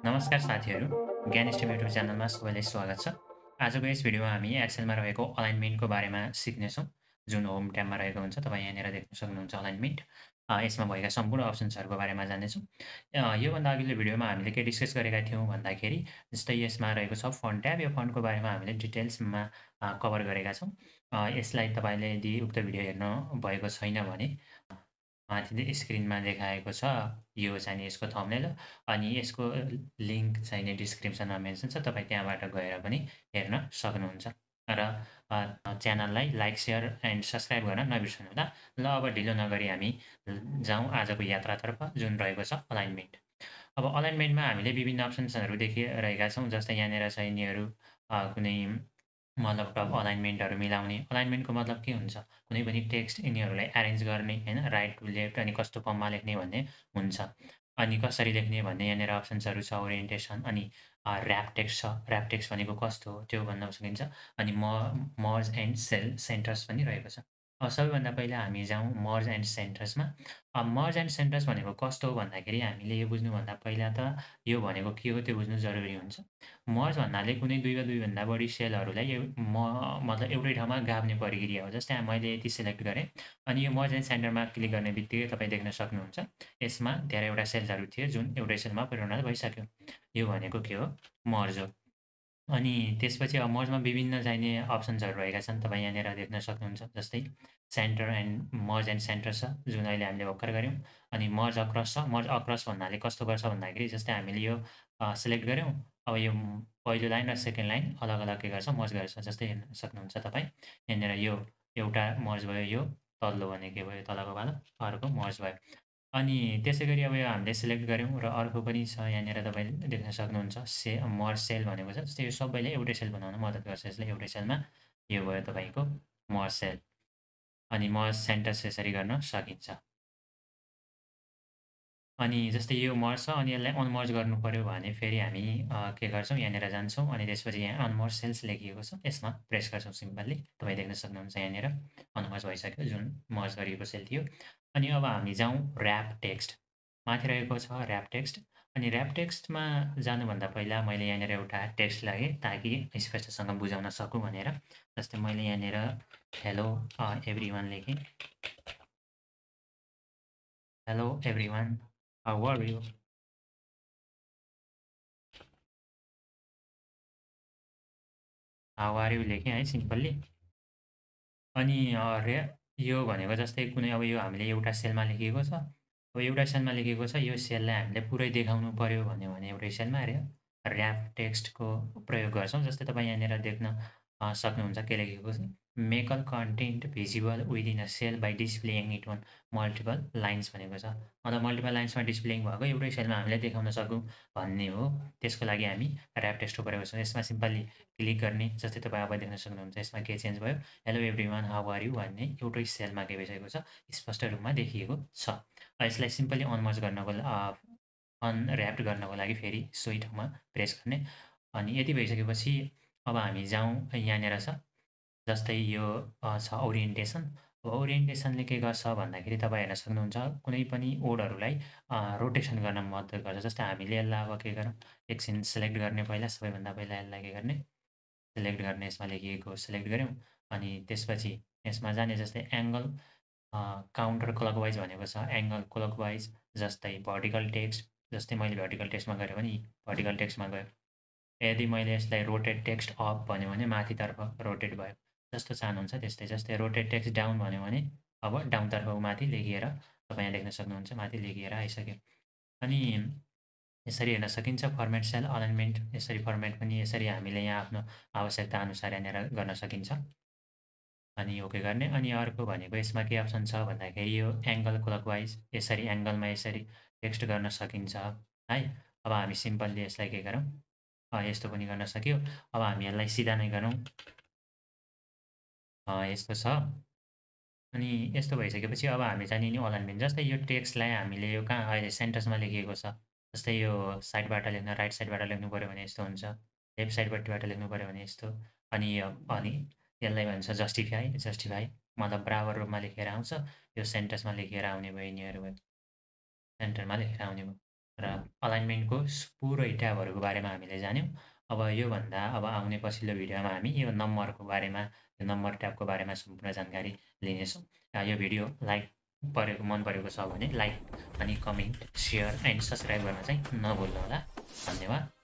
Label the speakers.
Speaker 1: नमस्कार साथीहरू, ज्ञान स्टेम युट्युब च्यानलमा सबैलाई स्वागत छ। आजको यस भिडियोमा हामी एक्सेलमा रहेको अलाइनमेन्टको बारेमा सिक्नेछौँ, जुन होम ट्याबमा रहेको हुन्छ। तपाईँ यहाँनिर देख्न सक्नुहुन्छ अलाइनमेन्ट। यसमा भएका सम्पूर्ण अप्सन्सहरूको बारेमा जान्नेछौँ। योभन्दा अघिल्लो भिडियोमा हामीले के डिस्कस गरेका थियौँ भन्दाखेरि, जस्तै यसमा रहेको छ फन्ट ट्याब। यो फन्टको बारेमा हामीले डिटेल्समा कभर गरेका छौँ। यसलाई तपाईँले यदि उक्त भिडियो हेर्नु भएको छैन भने माथि स्क्रिनमा देखाएको छ, यो चाहिँ यसको थम्बनेल अनि यसको लिङ्क चाहिँ नि डिस्क्रिप्सनमा मेन्सन छ। तपाईँ त्यहाँबाट गएर पनि हेर्न सक्नुहुन्छ र च्यानललाई लाइक, सेयर एन्ड सब्सक्राइब गर्न नबिर्सनुहोला। ल अब ढिलो नगरी हामी जाउँ आजको यात्रातर्फ, जुन रहेको छ अलाइनमेन्ट। अब अलाइनमेन्टमा हामीले विभिन्न अप्सन्सहरू देखिरहेका छौँ। जस्तै यहाँनिर छ यिनीहरू कुनै मतलब टप अलाइनमेन्टहरू मिलाउने। अलाइनमेन्टको मतलब के हुन्छ? कुनै पनि टेक्स्ट यिनीहरूलाई एरेन्ज गर्ने होइन, राइट टु लेफ्ट अनि कस्तो फर्ममा लेख्ने भन्ने हुन्छ। अनि कसरी लेख्ने भन्ने यहाँनिर अप्सन्सहरू छ, ओरिएन्टेसन अनि ऱ्याप टेक्स्ट छ। ऱ्याप टेक्स्ट भनेको कस्तो हो त्यो भन्न सकिन्छ। अनि मर्ज एन्ड सेन्टर्स पनि रहेको छ। सबैभन्दा पहिला हामी जाउँ मर्ज एन्ड सेन्टर्समा। मर्ज एन्ड सेन्टर्स भनेको कस्तो हो भन्दाखेरि हामीले यो बुझ्नुभन्दा पहिला त यो भनेको के हो त्यो बुझ्नु जरुरी हुन्छ। मर्ज भन्नाले कुनै 2 वा 2 भन्दा बढी सेलहरूलाई मतलब एउटै ठाउँमा गाभ्ने प्रक्रिया हो। जस्तै मैले यति सेलेक्ट गरेँ अनि यो मर्ज एन्ड सेन्टरमा क्लिक गर्ने बित्तिकै तपाईँ देख्न सक्नुहुन्छ, यसमा धेरैवटा सेल्सहरू थियो जुन एउटै सेलमा परिणत भइसक्यो। यो भनेको के हो? मर्ज हो। अनि त्यसपछि अब मर्जमा विभिन्न चाहिने अप्सन्सहरू रहेका छन्। तपाईँ यहाँनिर देख्न सक्नुहुन्छ। जस्तै centre and merge and centre छ, जुन अहिले हामीले भर्खर गऱ्यौँ। अनि मर्ज अक्रस छ। मर्ज अक्रस भन्नाले कस्तो गर्छ भन्दाखेरि जस्तै हामीले यो सेलेक्ट गऱ्यौँ। अब यो पहिलो लाइन र सेकेन्ड लाइन अलग-अलग के गर्छ? मर्ज गर्छ। जस्तै हेर्न सक्नुहुन्छ तपाईँ। यहाँनिर यो एउटा मर्ज भयो, यो तल्लो भने के भयो? तलको पालो अर्को मर्ज भयो। अनि त्यसै गरी अब यो हामीले सेलेक्ट गऱ्यौँ र अर्को पनि छ यहाँनिर तपाईँले देख्न सक्नुहुन्छ। मर्ज सेल भनेको छ। जस्तै यो सबैले एउटै सेल बनाउन मद्दत गर्छ यसले एउटै सेलमा। यो भयो तपाईँको मर्ज सेल। अनि मर्ज सेन्टर्स यसरी गर्न सकिन्छ। अनि जस्तै यो मर्ज छ अनि यसलाई अनमर्ज गर्नुपर्यो भने फेरि हामी के गर्छौँ? यहाँनिर जान्छौँ अनि त्यसपछि यहाँ अनमर्ज सेल्स लेखिएको छ। यसमा प्रेस गर्छौँ सिम्पल्ली। तपाईँ देख्न सक्नुहुन्छ यहाँनिर अनमर्ज भइसक्यो, जुन मर्ज गरिएको सेल थियो। अनि अब हामी जाउँ ऱ्याप टेक्स्ट। माथि रहेको छ ऱ्याप टेक्स्ट। अनि ऱ्याप टेक्स्टमा जानुभन्दा पहिला मैले यहाँनिर एउटा टेक्स्ट लागेँ ताकि स्पष्टसँग बुझाउन सकूँ भनेर। जस्तै मैले यहाँनिर हेलो एभ्रिवान लेखेँ। Hello everyone, how are you? How are you लेखेँ है सिम्पल्ली। अनि यो भनेको जस्तै कुनै अब यो हामीले एउटा सेलमा लेखिएको छ। अब एउटा सेलमा लेखिएको छ, यो सेललाई हामीले पुरै देखाउनु पर्यो भन्यो भने एउटै सेलमा ऱ्याप टेक्स्टको प्रयोग गर्छौँ। जस्तै तपाईँ यहाँनिर देख्न सक्नुहुन्छ के लेखेको छ? Make all content visible within a cell by displaying it on multiple lines भनेको छ। मतलब मल्टिपल लाइन्समा डिस्प्लेइङ भएको एउटै सेलमा हामीले देखाउन सकौँ भन्ने हो। त्यसको लागि हामी ऱ्याप टेक्स्टको प्रयोग गर्छौँ। यसमा सिम्पल्ली क्लिक गर्ने। जस्तै तपाईँ अब देख्न सक्नुहुन्छ यसमा के चेन्ज भयो? Hello everyone how are you भन्ने एउटै सेलमा के भइसकेको छ? स्पष्ट रूपमा देखिएको छ। यसलाई सिम्पली अनमर्ज गर्नको अनऱ्याप्ड गर्नको लागि फेरि सोही ठाउँमा प्रेस गर्ने। अनि यति भइसकेपछि अब हामी जाउँ यहाँनिर छ। जस्तै यो छ ओरिएन्टेसन। ओरिएन्टेसनले के गर्छ भन्दाखेरि तपाईँ हेर्न सक्नुहुन्छ कुनै पनि वर्डहरूलाई रोटेसन गर्न मद्दत गर्छ। जस्तै हामीले यसलाई अब के गरौँ? एकछिन सेलेक्ट गर्ने पहिला सबैभन्दा पहिला यसलाई के गर्ने? सेलेक्ट गर्ने। यसमा लेखिएको सेलेक्ट गऱ्यौँ अनि त्यसपछि यसमा जाने। जस्तै एङ्गल काउन्टर क्लकवाइज भनेको छ, एङ्गल क्लकवाइज। जस्तै भर्टिकल टेक्स्ट, जस्तै मैले भर्टिकल टेक्स्टमा गरेँ भने भर्टिकल टेक्स्टमा गयो। यदि मैले यसलाई रोटेट टेक्स्ट अप भन्यो भने माथितर्फ रोटेट भयो। जस्तो चाहनुहुन्छ त्यस्तै। जस्तै रोटेट टेक्स्ट डाउन भन्यो भने अब डाउनतर्फ माथि लेखिएर तपाईँ यहाँ देख्न सक्नुहुन्छ माथि लेखिएर आइसक्यो। अनि यसरी हेर्न सकिन्छ फर्मेट सेल अलाइनमेन्ट। यसरी फर्मेट पनि यसरी हामीले यहाँ आफ्नो आवश्यकता अनुसार यहाँनिर गर्न सकिन्छ। अनि ओके गर्ने। अनि अर्को भनेको यसमा के अप्सन छ भन्दाखेरि यो एङ्गल क्लकवाइज। यसरी एङ्गलमा यसरी टेक्स्ट गर्न सकिन्छ है। अब हामी सिम्पल्ली यसलाई के गरौँ? यस्तो पनि गर्न सक्यो। अब हामी यसलाई सिधा नै गरौँ। यस्तो छ। अनि यस्तो भइसकेपछि अब हामी चाहिँ नि अलाइनमेन्ट। जस्तै यो टेक्स्टलाई हामीले यो कहाँ अहिले सेन्टर्समा लेखिएको छ। जस्तै यो साइडबाट लेख्न राइट साइडबाट लेख्नु पऱ्यो भने यस्तो हुन्छ। लेफ्ट साइडपट्टिबाट लेख्नु पऱ्यो भने यस्तो। अनि यसलाई भन्छ जस्टिफाई। जस्टिफाई मतलब बराबर रूपमा लेखेर आउँछ। यो सेन्टर्समा लेखेर आउने भयो, यिनीहरू भयो। सेन्टरमा लेखेर आउने भयो। र अलाइनमेन्टको पुरै ट्याबहरूको बारेमा हामीले जान्यौँ। अब योभन्दा अब आउने पछिल्लो भिडियोमा हामी यो नम्बरको बारेमा, यो नम्बर ट्याबको बारेमा सम्पूर्ण जानकारी लिनेछौँ। यो भिडियो मन परेको छ भने लाइक अनि कमेन्ट, सेयर एन्ड सब्सक्राइब गर्न चाहिँ नभुल्नुहोला। धन्यवाद।